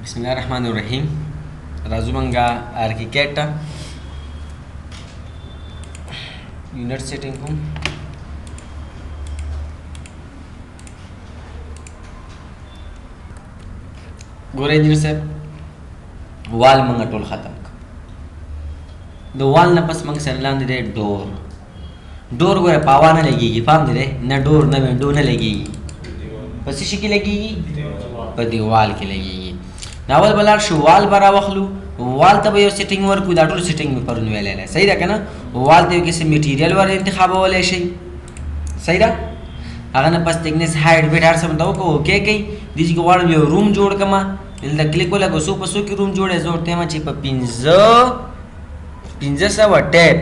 बिस्मिल्लाहिर्रहमानिर्रहीम राजूमंगा architect unit setting को गोरे इंजीनियर साहब वाल मंगा टोल ख़त्म दो वाल न पस मंग सलाम दे डोर गोरे पावा न लगेगी फाम दे न डोर न विंडो न लगेगी पस इसी की लगेगी पर दीवाल की लगेगी नावल बलार शो वाल बरा वखलू वाल तब यो सेटिंग वर को दाटो सेटिंग में परन वेले ले सही रहा ना वाल ते किसी मटेरियल वर इंतखाब वाले शे सही रहा अगर न पस थिकनेस हाइट वेट हर सब दो को ओके कई दिस को वाल यो रूम जोड़ कमा इल द क्लिक वाला को सो पसो की रूम जोड़े जोड़ते मा चिप पिंजा सा व टैप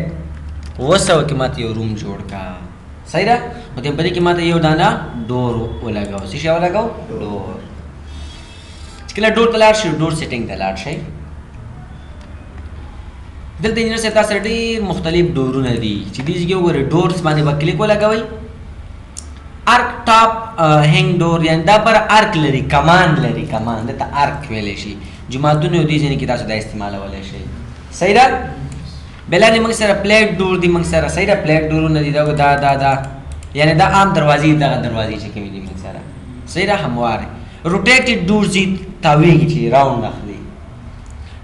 वो सब की मत यो रूम जोड़ का सही रहा मतलब बड़ी की मत यो दाना डोर वो लगाओ शीशा वाला लगाओ डोर इसके डोर तलाश डोर सेटिंग तलाश है दल इंजीनियर से तासरडी मुख्तलिफ डोर नदी चीज़ के ऊपर डोर्स माने बक्लिक को लगाओ आर्क टॉप हैंग डोर यानी दा पर आर्क लरी कमान देता आर्क वेले शी जुमातु ने होती जने की तासु दा इस्तेमाल वाले शी सही रहा बेला ने मंग सरा प्लेट डोर दी मंग सरा सही रहा प्लेट डोर नदी दा यानी दा आम दरवाजे चे के मंग सरा सही रहा हमवार रोटेटेड डोर जी तावी की राउंड रख दी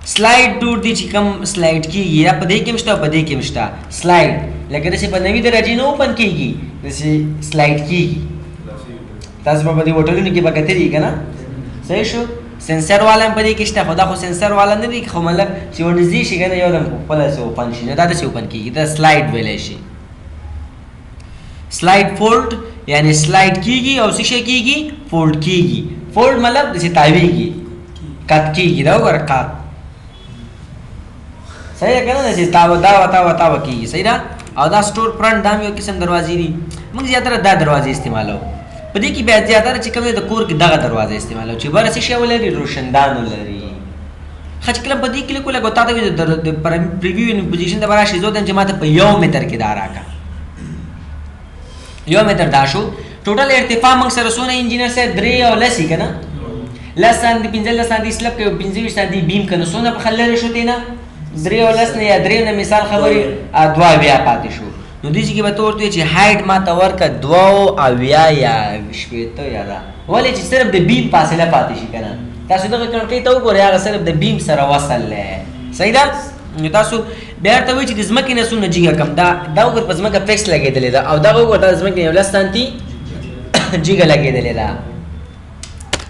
स्लाइड डोर दी चिकम स्लाइड की ये पदे के मिस्टा स्लाइड लेकिन जैसे नवी दराजी नो ओपन कीगी जैसे स्लाइड की ताज बाबा दी होटल ने की बकते दी ना सही शो सेंसर वाला में पदे किस्टा खुदा को सेंसर वाला नहीं खो मतलब शिव नजी शिगन योदम प्लस ओपन शी दादा से ओपन की द स्लाइड वेले शी स्लाइड फोल्ड यानी स्लाइड कीगी और शीशे कीगी फोल्ड मतलब जैसे तावी की कट कीगी दाओ कर कट सही है क्या ना जैसे तावा की सही ना और दा स्टोर फ्रंट दाम यो किस्म दरवाजे दी मुझे ज्यादा दा दरवाजे इस्तेमाल हो पदी की बात ज्यादा चिकम दे कोर की दागा दरवाजे इस्तेमाल हो चिबर शीशे वाले री रोशनदान वाले खचकला पदी के लिए को लगता था कि पर प्रीव्यू इन पोजीशन दबारा शिजो दन जमात पे यो मीटर के दारा का यो मीटर दाशो टोटल इर्तिफा मंग सरसोने इंजीनियर से द्रे और लसी का ना लसन दी पिंजल लसन दी स्लैब के पिंजल दी बीम का सोना पर खल्ले शोते ना द्रे और लसन या द्रे ने मिसाल खबरी द्वा व्या पाते शो नो दीजी की बतौर तो ये हाइट मा तवर का द्वा अव्या या विश्वेतो या दा वाले जी सिर्फ द बीम पास ला पाते शी कना तासु दग करते तो को या सिर्फ द बीम सर वसल ले सही दा तासु बेर तो विच दिस मकिन सुन जीगा कम दा को पस मका फिक्स लगे दले दा और दा को तास मकिन लसन ती जीगा लगे दले दा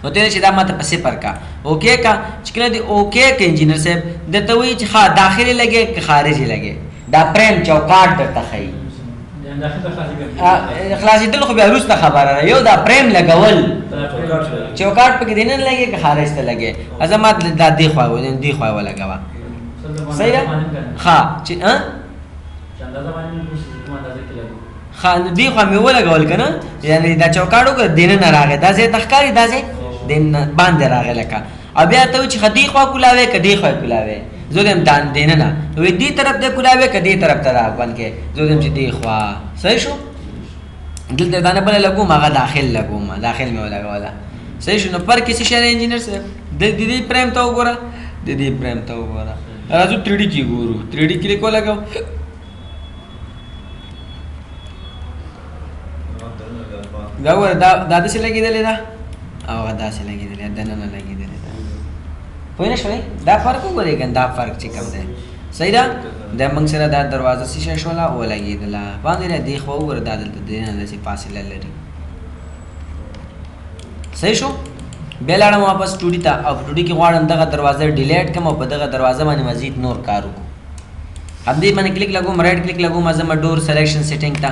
होते हैं सीधा मत पसे पर का ओके का चिकना दी ओके के इंजीनियर से देते हुए हाँ दाखिली लगे कि खारिजी लगे दा प्रेम चौकाट दरता खई खलासी दिल को बेरूस ता खबर है यो दा प्रेम लगवल चौकाट पे कितने लगे कि खारिज ते लगे अजमत दा दी ख्वा वाला गवा सही है हाँ हाँ दी ख्वा में वो लगवल का ना यानी दा चौकाटो को देने न रागे दा जे तखकारी दा जे दिन बांध रागे लका अब या तो खदी ख्वा कुलावे कदी ख्वा कुलावे जो देम दान देने ना वे दी तरफ दे कुलावे कदी तरफ तरफ बन के जो देम दी ख्वा सही शो दिल दे दाने बले लगू मागा दाखिल में वाला सही शो न पर किसी शहर इंजीनियर से दीदी प्रेम तो गोरा राजू 3D की गुरु 3D के लिए को लगाओ गावर दादा से लगी दे लेदा दादा से लगी दे लेदा न लगी दे लेदा कोई ना शोले दा फर्क को करे गंदा फर्क चिकम दे सही दा द मंगसरा दा दरवाजा शीशा शोला वो लगी दला बांध रे देखो वर दादल तो देना से पास ले ले सही शो बेलाड़ा वापस टूडी ता अब टूडी के वाड़ अंदर का दरवाजा डिलीट कम और दगा दरवाजा माने मजीद नूर कारू को अब दे माने क्लिक लगो राइट क्लिक लगो मजमा डोर सिलेक्शन सेटिंग ता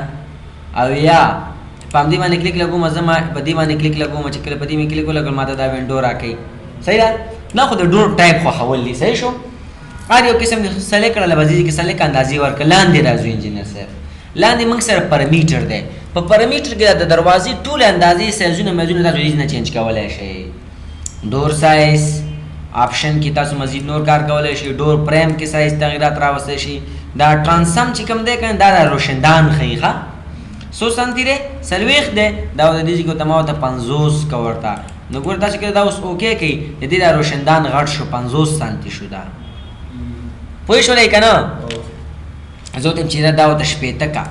अब या पामदी माने क्लिक लगो मजमा बदी माने क्लिक लगो मचकले बदी में क्लिक लगो माता दा विंडो राके सही रहा ना खुद डोर टाइप खो हवली सही शो आरियो किस्म सेलेक्ट कर बजी के सेलेक्ट अंदाजी वर्क लान दे राजू इंजीनियर साहब लान दे मंग सर पैरामीटर दे पर पैरामीटर के दरवाजे टूल अंदाजी से जुन मजुन दा रीजन चेंज का वाला है डोर साइज ऑप्शन की तासु मजीद नोर कार का वाला है डोर फ्रेम के साइज तगरात रावसे शी दा ट्रांसम चिकम दे kan दा रोशनदान खईखा सो संती रे सलवेख दे दाऊद दीजी को तमाव ता 50 कवरता نو ګور تاسو کې دا اوس اوکې کوي د دې دا روشندان غټ شو 50 سانتي شو دا پوه شولې که نه زه ته چې دا وته شپېته کا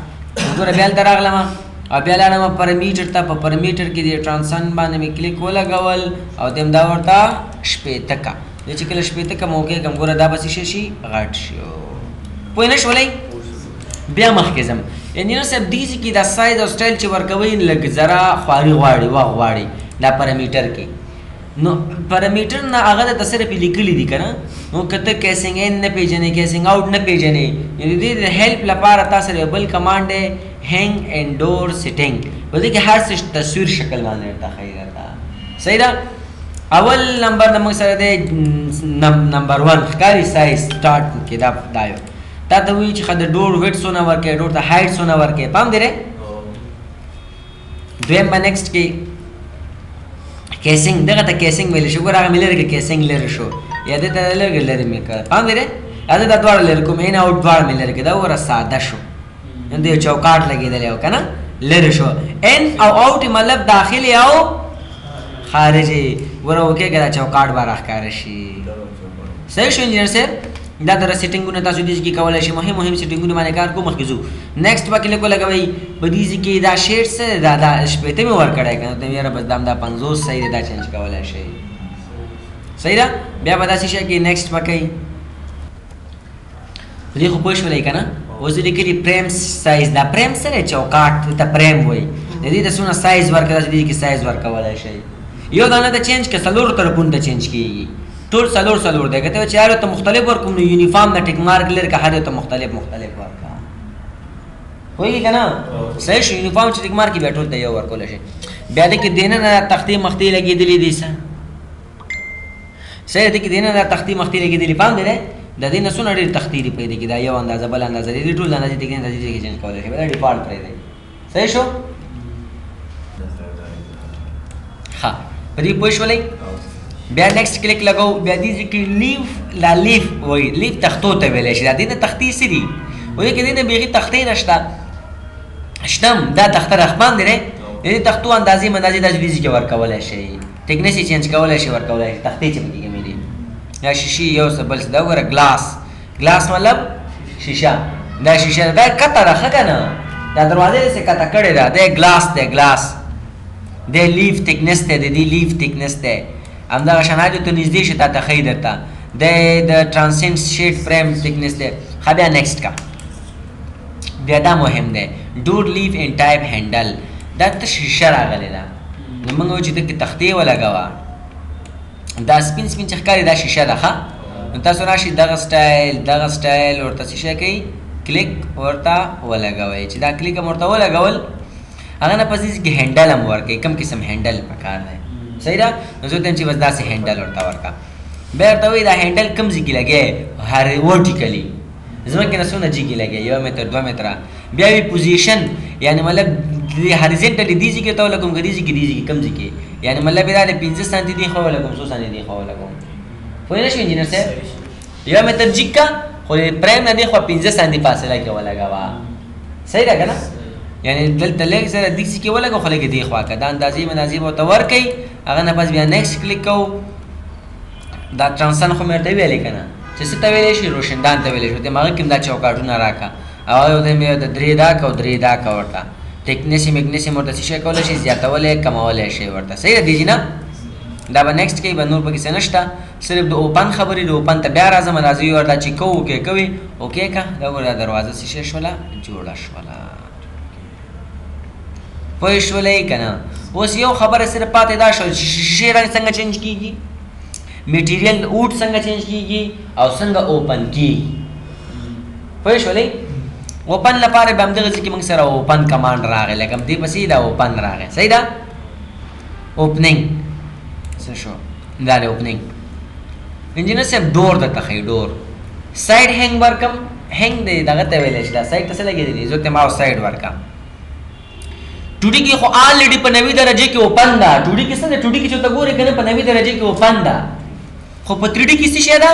ګوره بیا هلته راغلم او بیا لاړم پرمیټر ته په پرمیټر کې د ټرانسن باندې مې کلیک ولګول او دیم دا ورته شپېته کا چې کله شپېته کا موقع کم ګوره دا به څه شي غټ شو پوه نه شولئ بیا مخکې ځم انجینر صاحب دې کې دا سایز او سټایل چې ورکوئ لږ ذرا خواري غواړي وخت غواړي دا پرمیټر کې نو پرمیټر نه هغه د صرف لیکلي دي که نه نو که ته کیسنګ ان نه پېژنې کیسنګ آوټ نه پېژنې د دې د هیلپ لپاره تا سره بل کمانډ دی هینګ انډور سیټینګ په دې کې هر څه تصویر شکل باندې ورته ښایي درته صحیح ده اول نمبر زموږ سره دی نمبر 1 ښکاري سایز سټارټ کې دا یو تا ته وایي چې ښه د ډور ویټ څونه ورکوې ډور ته هایټ څونه ورکوې پام دی دی دویم به نیکسټ کې کیسنګ دغه ته کیسنګ ویلی شو ګوره هغه مې لرې کړه کیسنګ لرې شو یا دې ته لرې مې کړه پام دی دی یا دا دواړه لرې کوم ان آوټ دواړه مې لرې کړه دا وګوره ساده شو نو د یو چوکاټ لګېدلی و که نه لرې شو ان او آوټ مطلب داخلي او خارجي ګوره وکېږه دا چوکاټ به راښکاره شي صحیح شو انجینر صاحب دا در سیټینګونه تاسو دې کې کولای شئ مهم سیټینګونه باندې کار کوو مخکې ځو نیکسټ به کلیک ولګوئ په دې کې دا شیډ څه دا شپېته مې ورکړی که نه ته یاره بس دا 50 صحیح دی دا چینج کولی شئ صحیح ده بیا به داسې شی کې نیکسټ به کوئ په دې خو پوه شولئ که نه اوس دې لیکلي پریم سایز دا پریم څه دی چوکاټ ته پریم وایي د دې ته څونه سایز ورکړه داسې دې کې سایز ورکولی شئ یو دانه ته چینج که څلورو طرفونو ته چینج کېږي ټول څلور دی که ته چې هر یو ته مختلف ورکوم نو یونیفارم نه ټیک مارک لري که هر یو ته مختلف ورکړه پوهېږي که نه صحیح شو یونیفارم چې ټیک مارک بیا ټول ته یو ورکولی شي بیا دې کې دننه تختې مختې لګېدلې دي څه صحیح دې کې دننه تختې مختې لګېدلې پام دی دی د دې نه څونه ډېرې تختې دي پرېږدي کې دا یو اندازه بل اندازه دي ټول اندازې دې کې اندازې دې کې چینج کولی شي دا ډیفالټ پرېږدی صحیح شو ښه په دې پوه شولئ بیا نیکسټ کلیک لګو بیا دې کې لیف لا لیف وایي لیف تختو ته ویلی شي دا دې نه تختې څه دي وایي کې دې نه بیخي تختې نشته شتم دا تخته رحمان دی دی دې تختو اندازې مندازې داسې دې کې ورکولی شئ ټیکنس یې چینج کولی شي ورکولی شي تختې چې پکې کمې دي یا شیشې یو څه بل څه دا وګوره ګلاس مطلب شیشه دا شیشه دا کته ده ښه که نه دا دروازې داسې کته کړې ده دی ګلاس دی لیف تکنس دی د دې لیف تکنس دی همدغه شناجو ته نږدې شي تا ته ښایي درته د ټرانسینټ شیډ فریم تکنس دی ښه بیا نیکسټ کا بیا دا مهم دی ډور لیف ان ټایپ هینډل دا ته شیشه راغلی ده نو موږ وایو چې دلته تختې ولګوه دا سپین چې ښکاري دا شیشه ده ښه نو تاسو راشئ دغه سټایل ورته څه شی کوئ کلیک ورته ولګوئ چې دا کلیک هم ورته ولګول هغه نه پس دې کې هینډل هم ورکوئ کوم قسم هینډل پکار دی صحیح ده نو زه ته چې بس داسې هینډل ورته ورکړه بیا ورته وایي دا هینډل کوم ځای کې لګی ورټیکلي ځمکې نه څونه ځای کې لګی 1 متر 2 متره بیا وي پوزیشن یعنی مطلب هریزنټلي دې ځای کې ته ولګوم که دې ځای کې کوم ځای کې یعنی مطلب دا د 15 سانتي دې خوا ولګوم 100 سانتي دې خوا ولګوم پوه نه شو انجینر صاحب 1 متر جګ کا خو د پریم نه دې خوا 15 سانتي فاصله کې ولګوه صحیح ده که نه یعنی دلته لږ سره دې ځای کې ولګوه خو لږ دې خوا که دا اندازې منازې به ورته ورکوئ هغه نه پس بیا نیکسټ کلیک کوو دا ټرانسن خو مې ورته ویلې که نه چې څه ته ویلی شي روشندان ته ویلی شي ورته هغه کې هم دا چوکاټونه راکړه او ورته مې د 3 دا که او 3 دا که ورته ټیکنس یې میګنس یې ورته څه شی کولی شي زیاتولی کمولی شي ورته صحیح ده دیجي نه دا به نیکسټ کوي به نور پکې څه نشته صرف د اوپن خبرې د اوپن ته بیا راځم راځي ورته چې کوو اوکې کوي اوکې که دا وګوره دروازه څه شی شوله جوړه شوله پوه شولئ که نه اوس یو خبره صرف پاتې دا شول چې شیشې رنګ څنګه چینج کېږي میټیریل اوټ څنګه چینج کېږي او څنګه اوپن کېږي پوه شولئ اوپن لپاره به همدغه ځای کې موږ سره اوپن کمانډ راغی لکه همدې پسې دا اوپن راغی صحیح ده اوپننګ څه شو دا دی اوپننګ انجینر صاحب ډور درته ښایي ډور سایډ هینګ ورکم هینګ دی دغه ته ویلی شي دا سایډ ته څه لګېدلی زه ورته ما سایډ ورکم ټوډي کې خو آلریډي په 90 درجې کې اوپن ده ټوډي کې څه ده ټوډي کې چې ته ګورې که نه په 90 درجې کې اوپن ده خو په 3D کې څه شی ده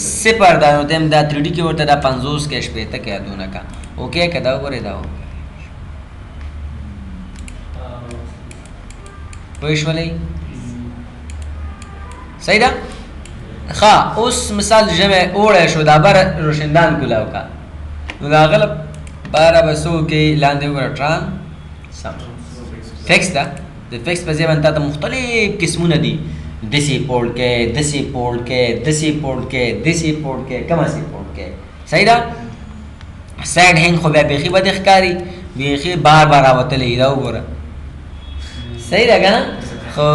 صفر ده نو دیم دا 3D کې ورته دا 50 کې شپېته کې یادونه کا اوکې که دا وګورئ دا پوه شولئ صحیح ده ښه اوس مثال ژمی اوړی شو دا بره روشندان کولاو کا نو د هغه لپاره به څه وکړې لاندې وګوره ټران سم فکس ده د فکس په ځای باندې تا ته مختلف قسمونه دي دسې پورټ کې دسې پورټ کې دسې پورټ کې دسې پورټ کې کمسې پورټ کې صحیح ده سایډ هینګ خو بیا بیخي بد ښکاري بیخي بار بار راوتلی دا وګوره صحیح ده که نه خو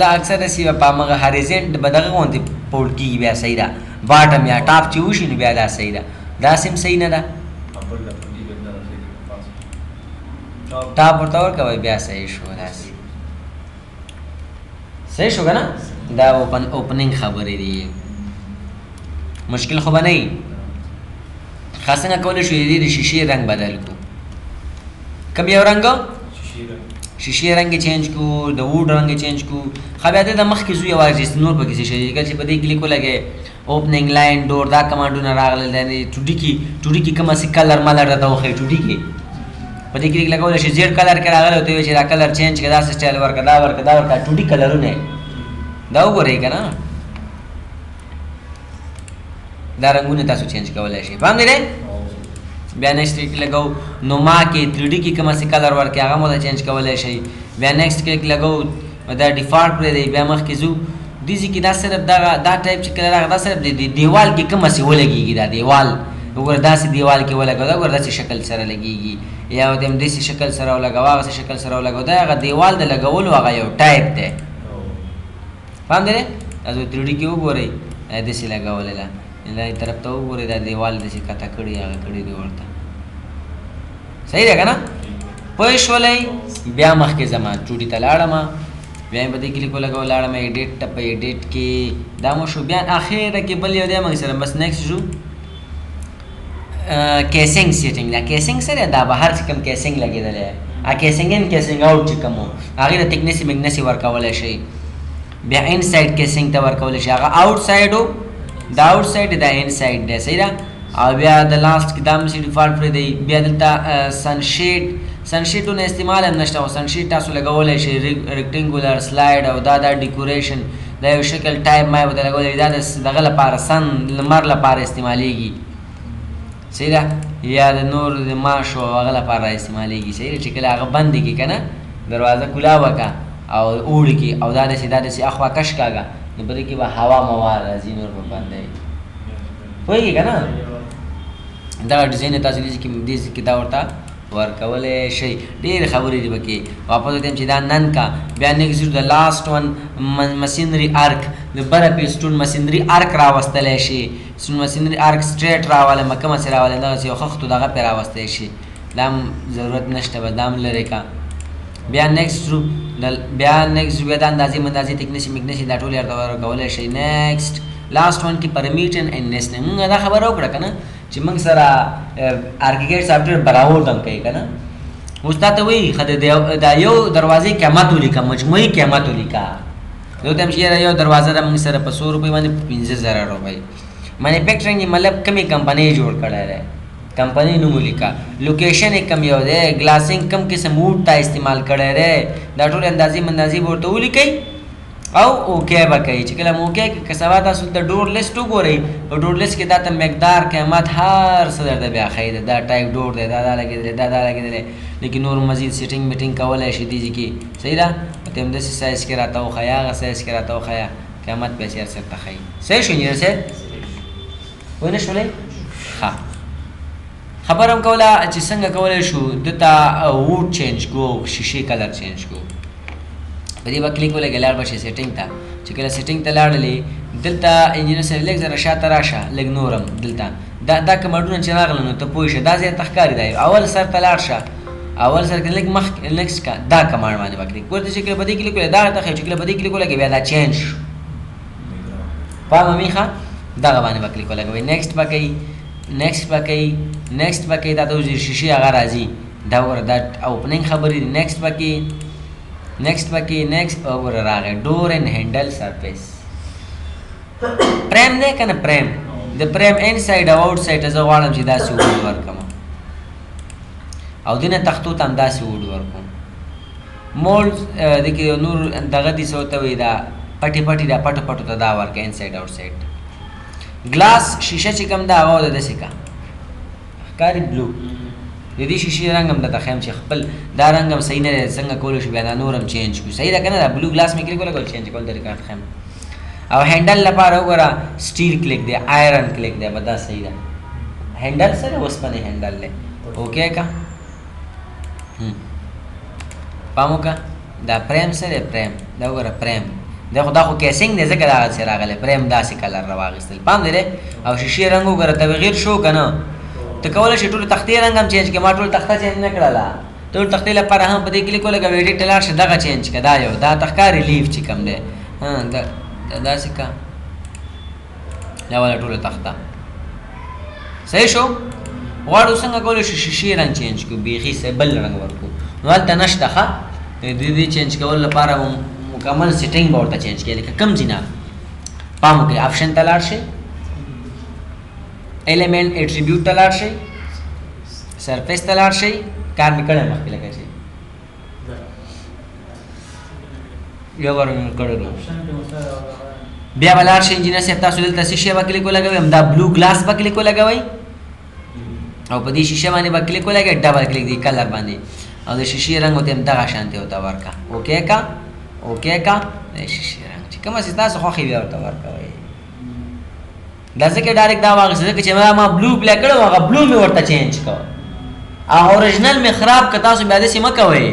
دا اکثر داسې په همغه هریزنټ به دغه غوندې پورټ کېږي بیا صحیح ده باټم یا ټاپ چې وشي نو بیا دا صحیح ده داسې هم صحیح نه ده ټاپ ورته ورکوئ بیا صحیح شو داسې صحیح شو که نه دا اوپننګ خبرې دي مشکل خو به نه وي ښه څنګه کولی شو د شیشې رنګ بدل کړو کوم یو رنګ شیشې رنګ یې چینج کړو د ووډ رنګ یې چینج کړو ښه بیا دې د مخکې زو یوازې نور پکې څه شی کله چې په دې کلیک ولګې اوپننګ لاین ډور دا کمانډونه راغلل یعنې ټوډي کې کومه سي کلر ملر راته وښیي ټوډي کې په دې کلیک لګولی شي زیډ کلر کې راغلی او ته وایي چې دا کلر چینج کړه داسې سټایل ورکړه دا ورکړه دا ورکړه ټوډي کلرونه دا وګورئ که نه دا رنګونه تاسو چینج کولی شئ فهم دی دی بیا نیکسټ کلیک لګو نو ما کې 3D کې کومه سي کلر ورکړي هغه مو ته چینج کولی شئ بیا نیکسټ کلیک لګو دا ډیفالټ پرېږدئ بیا مخکې ځو دې ځای کې دا صرف دا ټایپ چې کلر راغی دا صرف د دیوال کې کومه سي ولګېږي دا دیوال وګوره داسې دیوال کې ولګوه دا وګوره داسې شکل سره لګېږي یا ورته همداسې شکل سره ولګوه هغسې شکل سره ولګوه دا هغه دیوال د لګولو هغه یو ټایپ دی فهم دی دی دا 3D کې وګورئ داسې لګولې ده دې طرف ته وګورئ دا دیوال داسې کته کړي هغه کړي دي ورته صحیح ده که نه پوه شولئ بیا مخکې ځمه چوټي ته لاړم بیا یې په دې کلیک ولګوه لاړم ایډیټ ته په ایډیټ کې دا مو شو بیا اخره کې بل یو دی موږ سره بس نیکسټ شو کیسنګ سیټینګ دا کیسنګ سره دا بهر چې کوم کیسنګ لګېدلی کیسنګ ان کیسنګ آوټ چې کوم هغې ته تکنسي مګنسي ورکولی شئ بیا ان سایډ کیسنګ ته ورکولی شئ هغه آوټ سایډ و دا آوټ سایډ دا ان سایډ دی صحیح ده او بیا د لاست کې دا همسې ډیفالټ پرېږدئ بیا دلته سنشیټونه استعمال هم نشته او سنشیټ تاسو لګولی شئ ریکټینګولر سلایډ او دا ډیکوریشن دا یو شکل ټایپ ما یې ورته لګولی دا د دغه لپاره سن لمر لپاره استعمالیږي صحیح ده یا د نور د ماشو او هغه لپاره استعمالیږي صحیح ده چې کله هغه بندې کړي که نه دروازه کلا وکړه او اوړي کې او دا داسې اخوا کش کاږه نو په دې کې به هوا موا راځي نور به بندوي پوهېږي که نه دغه ډیزاین تاسو دې کې دا ورته ورکولی شئ ډېرې خبرې دي پکې واپس وایم چې دا نن کا بیا نیکسټ د لاست ون مسینري ارک د بره پیسټون مسینري ارک راوستلی شي مسینري ارک سټریټ راواله کومه سې راواله دغسې یو خښتو دغه پرې راوستی شي دا هم ضرورت نشته به دا هم لرې کا بیا نیکسټ بیا دا اندازې مندازې تکنسي مکنسي دا ټول یې ورته ورکولی شئ نیکسټ لاست ون کې پرمیټن اینډ نیسټنګ موږ دا خبره وکړه که نه چې موږ سره ارکیګیټ سافټویر براوټ هم کوي که نه اوس تا ته وایي ښه دا یو دروازې قیمت ولیکه مجموعي قیمت ولیکه یو ته هم چې یاره یو دروازه ده موږ سره په 100 روپۍ باندې 15,000 روپۍ مینوفیکچرنګ یې مطلب کمې کمپنۍ جوړ کړی دی کمپنۍ نوم ولیکه لوکیشن یې کم یو دی ګلاسینګ کم قسم ووډ ته استعمال کړی دی دا ټول اندازې مندازې به ورته ولیکئ او اوکې به کوي چې کله مو اوکې کړي که سبا تاسو د ډور لیسټ وګورئ په ډور لیسټ کې دا ته مقدار قیمت هر څه درته بیا ښیي دا ټایپ ډور دی دا لګېدلی دا لګېدلی لیکن نور مزید سیټینګ میټینګ کولی شي دې کې صحیح ده ته همداسې سایز کې راته وښیه هغه سایز کې راته وښیه قیمت پیسې هر څه درته ښیي صحیح شو انجینر صاحب پوه نه شولئ ښه خبره هم کوله چې څنګه کولی شو دته ووډ چینج کړو شیشې کلر چینج کړو په دې به کلیک ولګې لاړ به شي سیټینګ ته چې کله سیټینګ ته لاړلې دلته انجینر صاحب لږ ذره شاته راشه لږ نور هم دلته دا کمرډونه چې راغله نو ته پوه شه دا ځای ته ښکاري دی اول سر ته لاړ شه اول سر کې لږ مخکې نیکسټ کا دا کمانډ باندې به کلیک ورته چې کله په دې کلیک ولګې دا ته ښیي چې کله په دې کلیک ولګې بیا دا چینج شو فهمه میښه دغه باندې به کلیک ولګوئ نیکسټ به کوي نیکسټ به کوي دا ته وځي شیشې هغه راځي دا وګوره دا اوپننګ خبرې دي نیکسټ به کوي نیکسټ وګوره راغی ډور اینډ هینډل سرفیس پریم دی که نه پریم د پریم ان سایډ او آوټ سایډ زه غواړم چې داسې ووډ ورکړم او دې نه تختو ته هم داسې ووډ ورکړم مولډ دې کې نور دغه دي څه ورته وایي دا پټي پټي دا پټو پټو ته دا ورکه انساید آوټ ساید. ګلاس شیشه چې کوم دا هغه د دسې کا ښکاري بلو د دې شیشې رنګ هم درته ښیم چې خپل دا رنګ هم صحیح نه دی څنګه کولی شو بیا دا نور هم چینج کړو صحیح ده که نه دا بلو ګلاس مې کلیک ولګول چینج کول درې کارت ښیم. او هینډل لپاره وګوره سټیل کلیک دی آیرن کلیک دی به دا صحیح ده. هینډل سره اوسپنې هینډل دی اوکې که پام وکړه دا پریم سره پریم دا وګوره پریم دا خو کیسنګ دی ځکه دا هغسې راغلی پریم داسې کلر راواخېستل پام دی دی. او شیشې رنګ وګوره تغیر شو که نه ته کولی شې ټولو تختې رنګ هم چینج کړې ما ټول تخته چینج نه کړله ټول تختې لپاره هم په دې کلیک ولګوه ایډیټ ته لاړ شه دغه چینج کړه دا یو دا تخکا ریلیف چې کوم دی داسې که دا والا ټوله تخته صحیح شو. غواړو څنګه کولی شو شیشې رنګ چینج کړو بیخي بل رنګ ورکړو نو هلته نشته ښه د دې چینج کولو لپاره مکمل سیټینګ به ورته چینج کړي لکه کوم ځای نه پام وکړئ آپشن ته لاړ شئ ایلیمنٹ ایټریبیوټ ته لاړ شئ سرفیس ته لاړ شئ کار مې کړی مخکې لکه چې یو وار مې کړی بیا به لاړ شئ انجینر صاحب تاسو دلته څه شی به کلیک ولګوئ همدا بلو ګلاس به کلیک ولګوئ او په دې شیشه باندې به کلیک ولګوئ ډبل کلیک دی کلر باندې او د شیشې رنګ ورته هم دغه شانتې ورته ورکړه اوکې که اوکې که د شیشې رنګ چې کومه چې تاسو خوښې بیا ورته ورکوئ دا ځکه ډایرکټ دا واخیسته ځکه چې ما بلو پلی کړی و هغه بلو مې ورته چینج کړ او اوریجنل مې خراب که تاسو بیا داسې مه کوئ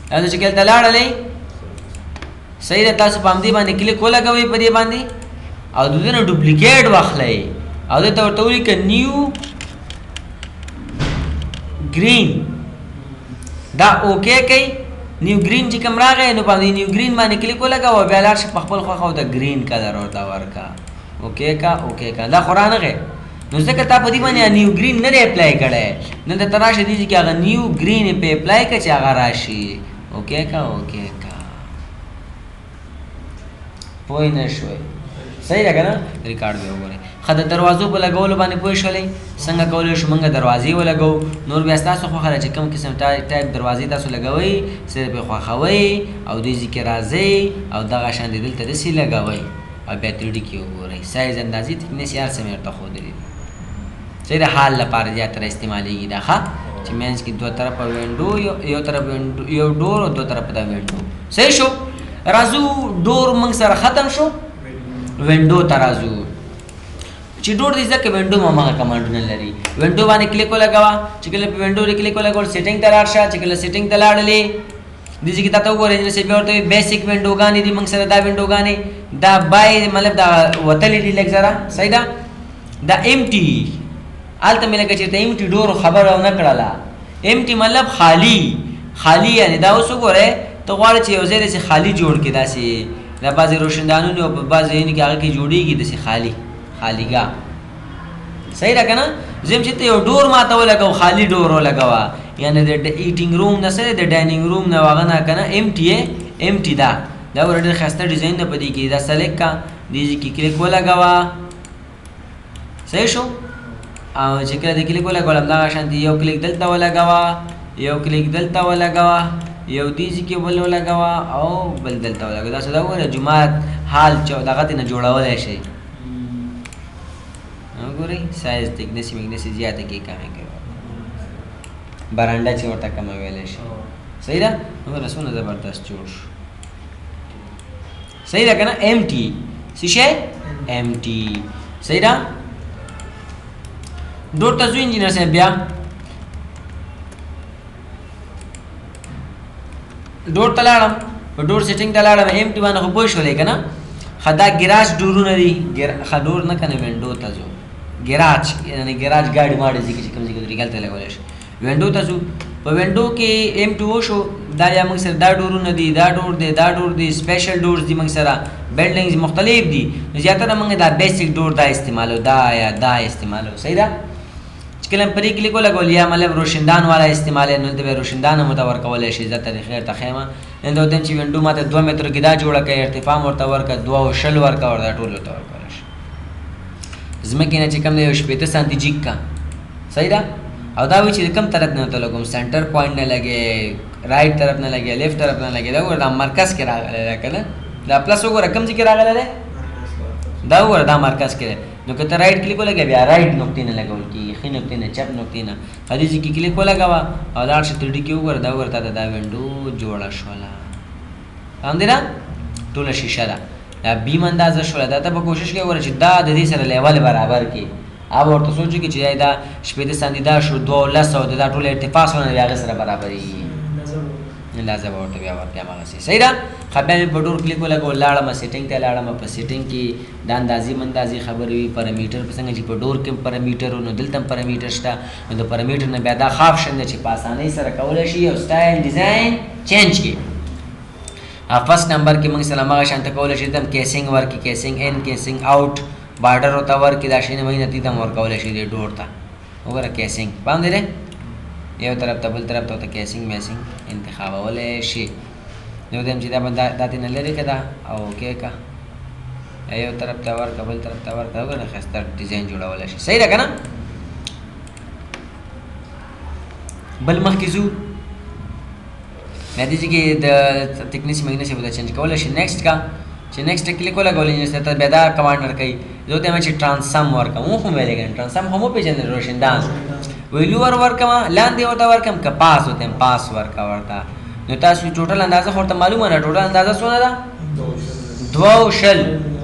تاسو چې کلته لاړلی صحیح ده تاسو په همدې باندې کلیک ولګوئ په دې باندې او د دې نه ډوپلیکیټ واخلئ او دې ته ورته ولیکئ نیو ګرین دا اوکې کوي نیو ګرین چې کوم راغی نو په نیو ګرین باندې کلیک ولګوه بیا لاړ شي په خپل خوښه او د ګرین کلر ورته ورکړه اوکې کا اوکې کا دا خو رانغی نو ځکه تا په دې باندې نیو ګرین نه دی اپلای کړی نو ته راشه دي چې هغه نیو ګرین یې پې اپلای کړه چې هغه راشي اوکې کا اوکې کا پوه نه شوئ صحیح ده که نه ریکارډ به وګورئ ښه د دروازو په لګولو باندې پوه شولئ څنګه کولی شو موږ دروازې ولګوو نور بیا ستاسو خوښه ده چې کوم قسم ټایپ دروازې تاسو لګوئ صرف یې خوښوئ او دې ځای کې راځئ او دغه شان دې دلته داسې لګوئ او بیا 3D کې وګورئ سایز اندازې تکنیس هر څه مې ورته ښودلي صحیح د حال لپاره زیاتره استعمالیږي دا ښه چې مینځ کې دوه طرفه وینډو یو طرف یو ډور او دوه طرفه دا وینډو صحیح شو. راځو ډور موږ سره ختم شو وینډو ته راځو چې ډور دی ځکه وینډو ما هغه کمانډونه لري وینډو باندې کلیک ولګوه چې کله په وینډو کې کلیک ولګول سیټینګ ته لاړ شه چې کله سیټینګ ته لاړلې دې چې تاسو وګورئ چې بیا ورته بیسیک وینډوګانې دي موږ سره دا وینډوګانې دا بای مطلب دا وتلې دي لږ ذره صحیح ده دا امټي هلته مې لکه چېرته امټي ډور خبره ونه کړله امټي مطلب خالي خالي یعنې دا اوس وګورئ ته غواړې چې یو ځای داسې خالي جوړ کړې داسې دا بعضې روشندانونه او په بعض ځایونو کې هغه کې جوړېږي داسې خالیګاه صحیح ده که نه زه یم چې ته یو ډور ما ته ولګوه خالي ډور ولګوه یعنې د ایټینګ روم نه څه د ډاینینګ روم نه هغه نه که نه امټي یې امټي ده دا ور ډېر ښایسته ډیزاین ده په دې کې دا سلیکټ کا دې ځای کې کلیک ولګوه صحیح شو او چې کله دې کلیک ولګول همدغه شانتې یو کلیک دلته ولګوه یو کلیک دلته ولګوه یو دې ځای کې بل ولګوه او بل دلته ولګوه دا څه ده وګوره جومات حال دغه ترې نه جوړولی شئ وګورئ سایز تکنسي مکنسي زیاته کې کمې کوي برانډه چې ورته کمه ویلی شي صحیح ده وګوره څومره زبردست جوړ شو صحیح ده که نه ایم ټي څه شی ایم ټي صحیح ده ډور ته ځو انجینر صاحب بیا ډور ته لاړم په ډور سیټینګ ته لاړم ایم ټي باندې خو پوه شولې که نه ښه دا ګراج ډورونه دي ښه ډور نه که نه وینډو ته ځو ګراج یعنې ګراج ګاډي ماډي ځای کې چې کوم ځای کې طریقه هلته لګولی شي وینډو ته ځو په وینډو کې ایم ټي وشو دا یا موږ سره دا ډورونه دي دا ډور دی دا ډور دی سپیشل ډورز دي موږ سره بلډینګز مختلف دي نو زیاتره موږ دا بیسیک ډور دا استعمالو دا یا دا استعمالو صحیح ده چې کله پرې کلیک ولګول یا مطلب روشندان والا استعمال نو ته روشندان هم ته ورکولی شي زه طریقې ورته ښیم نن دا چې وینډو ماته 2 متره کې دا جوړه کړې ارتفاع هم ورته ورکړه 2 او شل ورکړه ورته ټول ورته ورکولی شي ځمکې نه چې کوم دی 15 سانتي جیګ کا صحیح ده او دا وی چې کوم طرف نه ته لګوم سنټر پوینټ نه لګي رائټ طرف نه لګي لیفټ طرف نه لګي دا ورته مرکز کې راغلی ده که نه دا پلس وګوره کوم ځای کې راغلی دی دا وګوره دا مرکز کې دی نو که ته رایټ کلیک ولګوې بیا رایټ نقطې نه لګول کېږي ښي نقطې نه چپ نقطې نه دې ځای کې کلیک ولګوه او لاړ شه 3D کې وګوره دا وګوره تا ته دا وینډو جوړه شوله فهم دی نه ټوله شیشه ده دا بیم اندازه شوله دا ته به کوشش کوې وګوره چې دا د دې سره لیول برابر کړي अब ورته سوچو کې چې دا شپېته سانتي دا شو 1200 او دا ټول ارتفاع سره بیا هغې سره برابرېږي اندازه به ورته بیا ورکړي هماغسې صحیح ده ښه بیا مې په ډور کلیک ولګول لاړم سیټینګ ته لاړم په سیټینګ کې دا اندازې مندازې خبرې وي پرامیټر په څنګه چې په ډور کې پرامیټر نو دلته هم پرامیټر شته نو د پرامیټر نه بیا دا ښه آپشن دی چې په اسانۍ سره کولی شي او سټایل ډیزاین چینج کړي فرست نمبر کې موږ سره هماغه شانته کولی شي دم کیسینګ ورکړي کیسینګ ان کیسینګ آؤٹ بارډر ورته ورکړي دا شی نه وایي نتیجه هم ورکولی شي دې ډور ته وګوره کیسینګ پام دی دی یو طرف ته بل طرف ته ورته کیسینګ میسینګ انتخابولی شي نو دیم چې دا به دا ترې نه لرې که دا او اوکې که یو طرف ته ورکړه بل طرف ته ورکړه وګوره ښایسته ډیزاین جوړولی شي صحیح ده که نه بل مخکې ځو بیا دې کې د تکنیسي مګنیسي به دا چینج کولی شي نیکسټ کا چې نیکسټ کلیک ولګولی نو ته بیا دا کمانډ ورکوي زه ورته وایم چې ټرانسم ورکړم خو مې ویلې کنه ټرانسم خو مو پېژندل روشندان ویلو ورکړم لاندې ورته ورکړم که پاس ورته پاس ورکړه ورته نو تاسو ټوټل اندازه خو ورته معلومه ده ټوټل اندازه څونه ده 2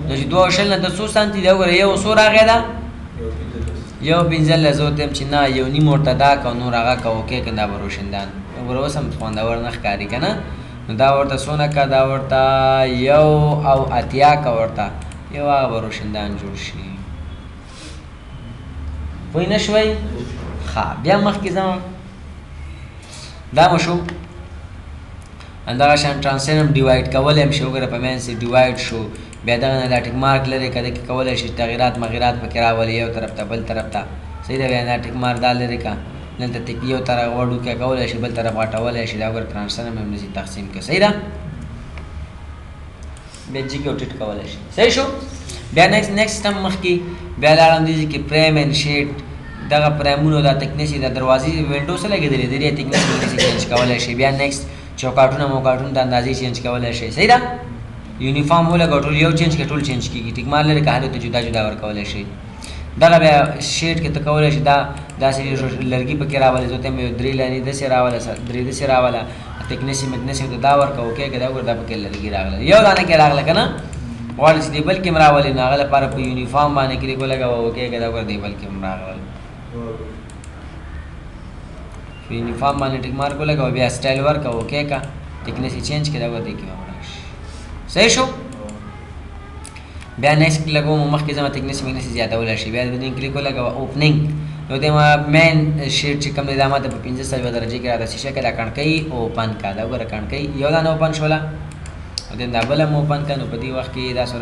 نو چې 2 نه د څو سانتي دی وګوره یو څو راغی ده یو 15 زه ورته وایم چې نه یو نیم ورته دا که نور هغه که اوکې که دا به روشندان وګوره اوس هم خوندور نه ښکاري که نه نو دا ورته څونه که دا ورته 1 که ورته یو هغه به روشندان جوړ شي پوه نه شوئ ښه بیا مخکې ځم دا مو شو همدغه شان ټرانسلیټ هم ډیوایډ کولی هم شي وګوره په منځ کې ډیوایډ شو بیا دغه نه دا ټیک مارک لرې که دې کې کولی شي تغیرات مغیرات پکې راولي یو طرف ته بل طرف ته صحیح ده بیا دا ټیک مارک دا لرې که دلته تک یو طرف وړوکی کولی شي بل طرف غټولی شي دا وګوره ټرانسلیټ هم همداسې تقسیم کړه صحیح ده بیا جي کې ټیټ کولی شي صحیح شو بیا نیکسټ هم مخکې بیا لاړم دې کې پریم اینډ شیټ دغه پرایمونو دا تکنیسي د دروازې وینډو څه لګېدلې د دې تکنیسي چینج کولی شي بیا نیکسټ چوکاټونه موکاټونه د اندازې چینج کولی شي صحیح ده یونیفارم ولګوه ټول یو چینج کړه ټول چینج کېږي ټیک مار لرې که هر یو ته جدا جدا ورکولی شي دغه بیا شیټ کې ته کولی شي دا داسې لرګي پکې راولې زه ته مې 3 لانې داسې راوله 3 داسې راوله تکنیسي مکنیسي ته دا ورکوه اوکې که دا وګوره دا پکې لرګي راغله یو دانه کې راغله که نه غواړي چې دې بل کې هم راولې نو هغه لپاره په یونیفارم باندې کلیک ولګوه اوکې که دا وګوره دې بل کې هم راغلل په یونیفارم باندې ټیک مارک ولګوه بیا سټایل ورکوه اوکې که تکنیسي چینج کړه دا وګوره دې کې هم راشي صحیح شو بیا نیکسټ لګوم مخکې ځم تکنیسي مکنیسي زیاتولی شي بیا دې کلیک ولګوه اوپننګ نو دې ما مین شیټ چې کوم دی دا ماته په 15 درجې کې راته شیشه کې دا کڼکۍ اوپن کړه دا وګوره کڼکۍ یو دانه اوپن شوله او دې دا بله هم اوپن کړه نو په دې وخت کې تاسو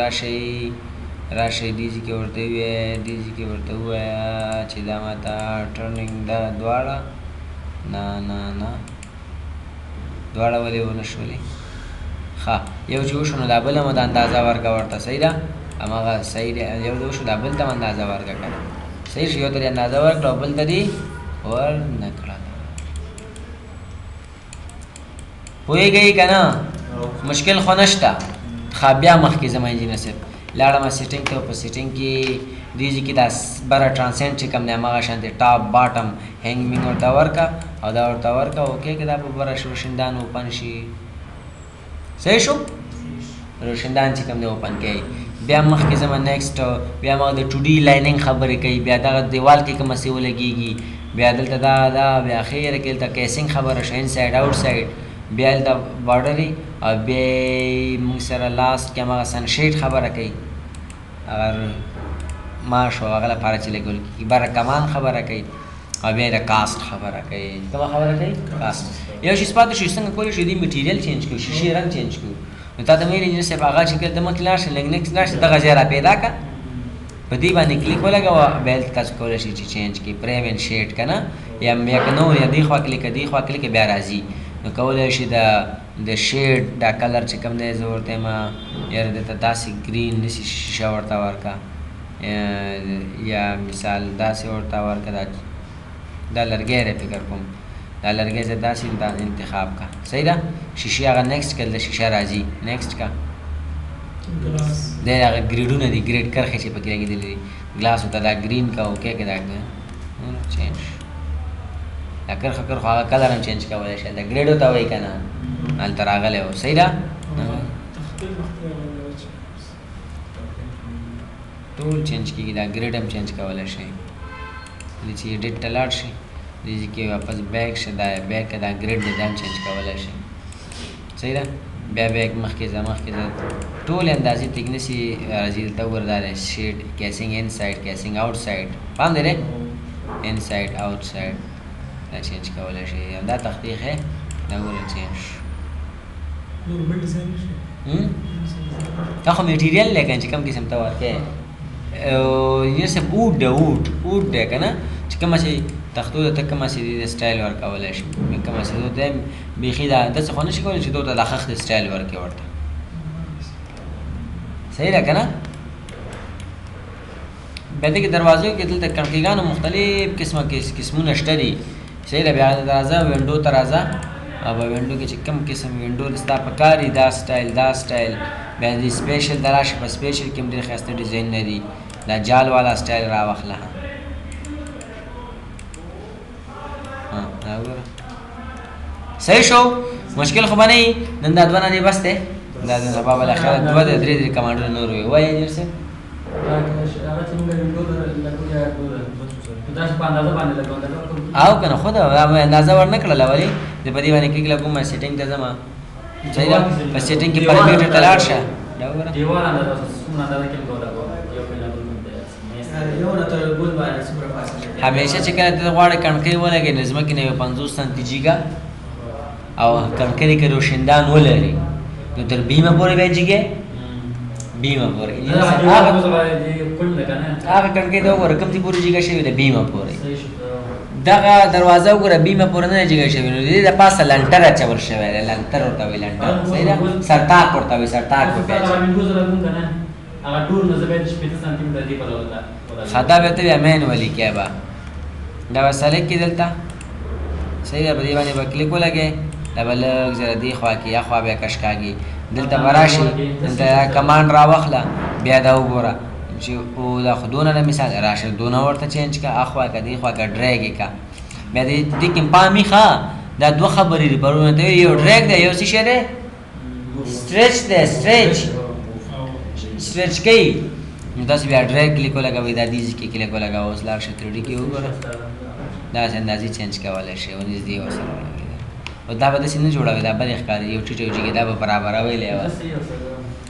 راشئ ډیزي کې ورته ووایه چې دا ماته ټرنینګ دا دواړه نه دواړه ولې ونه شولې ښه یو چې وشو نو دا بل هم د اندازه ورکړه ورته صحیح ده هماغه صحیح دی یو د وشو دا بل ته هم اندازه ورکړه که نه صحیح شو یو ته دې اندازه ورکړه او بل ته دې ورنه کړه پوهېږئ که نه مشکل خو نشته ښه بیا مخکې زما انجینر صاحب لاړم سیټینګ ته په سیټینګ کې دې ځای کې دا بره ټرانسینټ چې کوم دی هماغه شانتې ټاپ باټم هینګ مینګ ورته ورکړه او دا ورته ورکړه اوکې که دا په بره روشندان اوپن شي صحیح شو روشندان چې کوم دی اوپن کوي بیا مخکې زما نیکسټ بیا ما د 2D لایننګ خبرې کوي بیا دغه دیوال کې کومه څه ولګېږي بیا دلته دا بیا اخره کې دلته کیسینګ خبره شي ان سایډ آوټ سایډ بیا دلته بارډري او بیا موږ سره لاست کې هماغه سنشیټ خبره کوي اگر ماش او هغه لپاره چې لګول کېږي بره کمان خبره کوي او بیا د کاسټ خبره کوي کومه خبره کوي کاسټ یو شي پاتې شي څنګه کولی شو دې میټیریل چینج کړو شیشې رنګ چینج کړو نو تا ته مې انجینر صاحب هغه چې کله د مخکې لاړ شي لږ نیکسټ لاړ شي دغه ځای را پیدا کړه په دې باندې کلیک ولګوه بیا دلته تاسو کولی شئ چې چینج کړئ پریم اینډ شیډ که نه یا که نور یا دې خوا کلیک دې خوا کلیک بیا راځي نو کولی شي د شیډ دا کلر چې کوم دی زه ورته یم یاره دته داسې ګرین داسې شیشه ورته ورکړه یا مثال داسې ورته ورکړه دا لرګی دی فکر کوم دا لرګی زه داسې دا انتخاب کا صحیح ده شیشې هغه نیکسټ کړل د شیشه راځي نیکسټ کا دا هغه ګریډونه دي ګریډ کرښې چې پکې لګېدلې دي ګلاس ته دا ګرین کا اوکې کې دا چینج دا کرښه هغه کلر هم چینج کولی شي دا ګریډ ته وایي که نه هلته راغلی و صحیح ده ټول چینج کېږي دا ګریډ هم چینج کولی شي دې چې ایډیټ ته لاړ شي دې کې واپس بیک شه دا بیک دا ګریډ دی دا هم چینج کولی شي صحیح ده بیا بیک مخکې ځه مخکې ځه ټولې اندازې تکنسي راځي دلته وګوره دا دی شیډ کیسینګ ان سایډ کیسینګ آوټ سایډ پام دی دی ان سایډ آوټ سایډ دا چینج کولی شي دا تختی ښه دا وګوره چینج دا خو میټیریل دی که چې کوم قسم ته ورکوې یې صاحب اوټ دی اوټ دی که نه چې کومه چې تختو ته کومه چې د سټایل ورکولی شي کومه چې ته بیخي دا داسې خو نه شي کولی چې تو ته د خښ د سټایل ورکړې ورته صحیح ده که نه بیا دې کې دروازو کې دلته کړکیګانو مختلف قسمونه شته دي صحیح ده بیا راځه وینډو ته راځه او په وینډو کې چې کوم قسم وینډو ستا په کار وي دا سټایل بیا دې سپیشل ته راشه په سپیشل کې هم ډېر ښایسته ډیزاینونه دي دا جال والا سټایل راواخله صحیح شو مشکل خو به نه وي نن دا دوه نه دي بس دی دا د سبا بالاخره دوه د درې کمانډونه نور وي وایي انجینر صاحب او که نه خو ده اندازه ورنه کړله ولې د په دې باندې کلیک لګوم سیټینګ ته ځم صحیح ده په سیټینګ کې پرامیټر ته لاړ شه دا وګوره همیشه چې کله ته غواړې کڼکۍ ولګې نو ځمکې نه یو 50 سانتي جیګه او کڼکۍ کې روشندان ولري نو تر بیمه پورې به جیګې بیمه پورې هغه کڼکۍ ته وګوره کوم ځای پورې جیګه شوې ده بیمه پورې دغه دروازه وګوره بیمه پورې نه جیګه شوې نو دې د پاسه لنټر اچول شوی دی لنټر ورته وایي لنټر صحیح ده سرطاق ورته وایي سرطاق به خدا به ته بیا مینوالي کې به دا به سلیکټ کړي دلته صحیح ده په دې باندې به کلیک ولګې دا به لږ زره دې خوا کې یا خوا بیا کش کاږي دلته به راشي دلته کمانډ راواخله بیا دا وګوره چې دا خو دونه نه مثال راشه دونه ورته چینج که اخوا که دې خوا که ډریګ یې که بیا دې کې پامي ښه دا دوه خبرې دي پرونه ته یو ډریګ دی یو څه شی دی سټریچ دی سټریچ کوي نو تاسو بیا ډریګ کلیک ولګوئ دا دې ځای کې کلیک ولګوئ اوس لاړ شئ 3D کې وګوره داسې اندازې چینج کولی شئ او نږدې ورسره ولګوئ او دا به داسې نه جوړوئ دا بد ښکاري یو ټیټ یو جګې دا به برابروئ لی